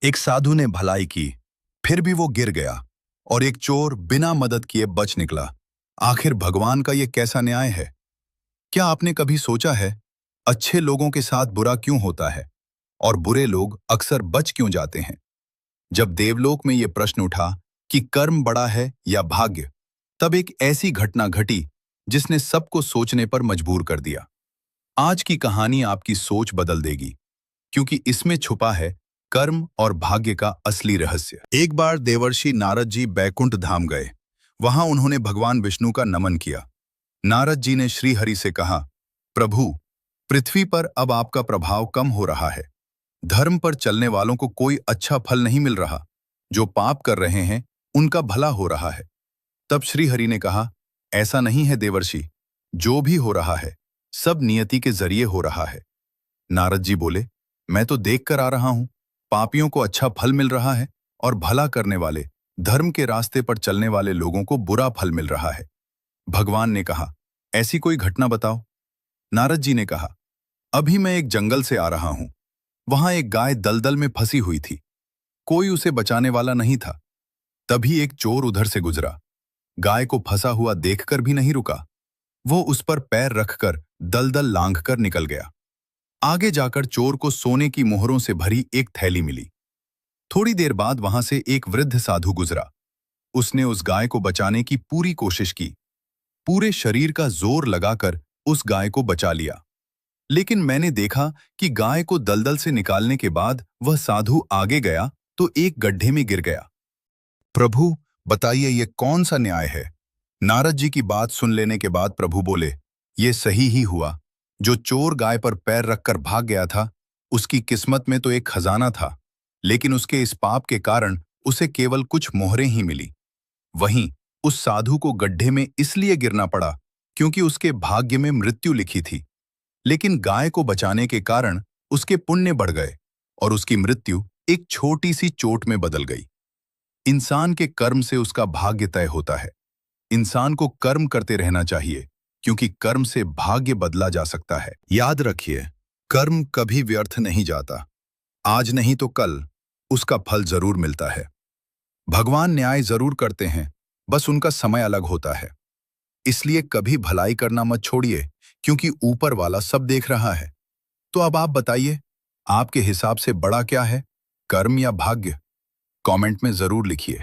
एक साधु ने भलाई की, फिर भी वो गिर गया और एक चोर बिना मदद किए बच निकला। आखिर भगवान का ये कैसा न्याय है? क्या आपने कभी सोचा है, अच्छे लोगों के साथ बुरा क्यों होता है और बुरे लोग अक्सर बच क्यों जाते हैं? जब देवलोक में ये प्रश्न उठा कि कर्म बड़ा है या भाग्य, तब एक ऐसी घटना घटी जिसने सबको सोचने पर मजबूर कर दिया। आज की कहानी आपकी सोच बदल देगी, क्योंकि इसमें छुपा है कर्म और भाग्य का असली रहस्य। एक बार देवर्षि नारद जी बैकुंठ धाम गए। वहां उन्होंने भगवान विष्णु का नमन किया। नारद जी ने श्री हरि से कहा, प्रभु, पृथ्वी पर अब आपका प्रभाव कम हो रहा है। धर्म पर चलने वालों को कोई अच्छा फल नहीं मिल रहा। जो पाप कर रहे हैं उनका भला हो रहा है। तब श्री हरि ने कहा, ऐसा नहीं है देवर्षि, जो भी हो रहा है सब नियति के जरिए हो रहा है। नारद जी बोले, मैं तो देख कर आ रहा हूं, पापियों को अच्छा फल मिल रहा है और भला करने वाले, धर्म के रास्ते पर चलने वाले लोगों को बुरा फल मिल रहा है। भगवान ने कहा, ऐसी कोई घटना बताओ। नारद जी ने कहा, अभी मैं एक जंगल से आ रहा हूं। वहां एक गाय दलदल में फंसी हुई थी। कोई उसे बचाने वाला नहीं था। तभी एक चोर उधर से गुजरा। गाय को फंसा हुआ देखकर भी नहीं रुका। वो उस पर पैर रखकर दलदल लांघकर निकल गया। आगे जाकर चोर को सोने की मोहरों से भरी एक थैली मिली। थोड़ी देर बाद वहां से एक वृद्ध साधु गुजरा। उसने उस गाय को बचाने की पूरी कोशिश की। पूरे शरीर का जोर लगाकर उस गाय को बचा लिया। लेकिन मैंने देखा कि गाय को दलदल से निकालने के बाद वह साधु आगे गया तो एक गड्ढे में गिर गया। प्रभु, बताइए ये कौन सा न्याय है? नारद जी की बात सुन लेने के बाद प्रभु बोले, ये सही ही हुआ। जो चोर गाय पर पैर रखकर भाग गया था, उसकी किस्मत में तो एक खजाना था, लेकिन उसके इस पाप के कारण उसे केवल कुछ मोहरें ही मिली। वहीं उस साधु को गड्ढे में इसलिए गिरना पड़ा क्योंकि उसके भाग्य में मृत्यु लिखी थी। लेकिन गाय को बचाने के कारण उसके पुण्य बढ़ गए और उसकी मृत्यु एक छोटी सी चोट में बदल गई। इंसान के कर्म से उसका भाग्य तय होता है। इंसान को कर्म करते रहना चाहिए, क्योंकि कर्म से भाग्य बदला जा सकता है। याद रखिए, कर्म कभी व्यर्थ नहीं जाता। आज नहीं तो कल उसका फल जरूर मिलता है। भगवान न्याय जरूर करते हैं, बस उनका समय अलग होता है। इसलिए कभी भलाई करना मत छोड़िए, क्योंकि ऊपर वाला सब देख रहा है। तो अब आप बताइए, आपके हिसाब से बड़ा क्या है, कर्म या भाग्य? कमेंट में जरूर लिखिए।